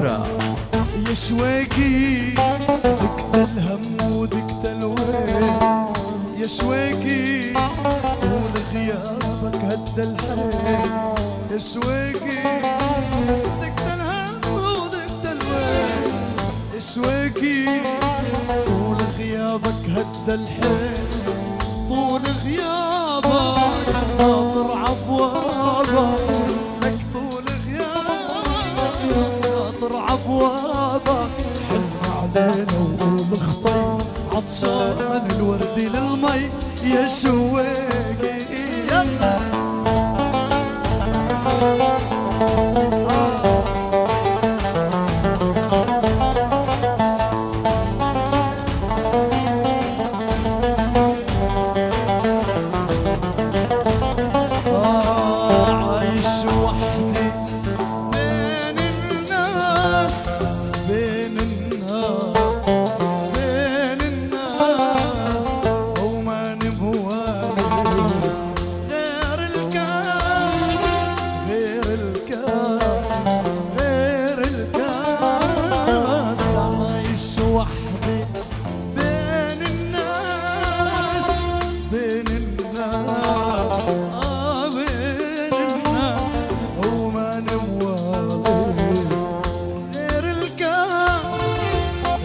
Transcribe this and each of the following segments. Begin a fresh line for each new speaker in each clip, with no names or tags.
الدورة.
يا شويقي دكت الهم ودكت الويل، يا شويقي طول غيابك هد الحيل، يا شويقي دكت الهم ودكت الويل، يا شويقي طول غيابك هد الحيل، طول غيابك ناطر عبوابك، لك طول غيابك ناطر عبوابك، حن علينا وقول خطي عطشان الورد للمي يا شويقي. يلا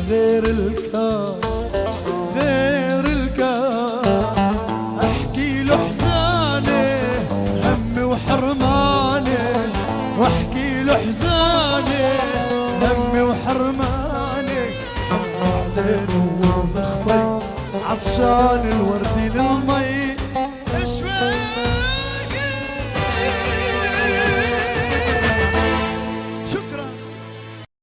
غير الكاس، غير الكاس، احكي له حزاني همي وحرماني، واحكي له حزاني همي وحرماني، علينا ونخطي عطشان الورد للمي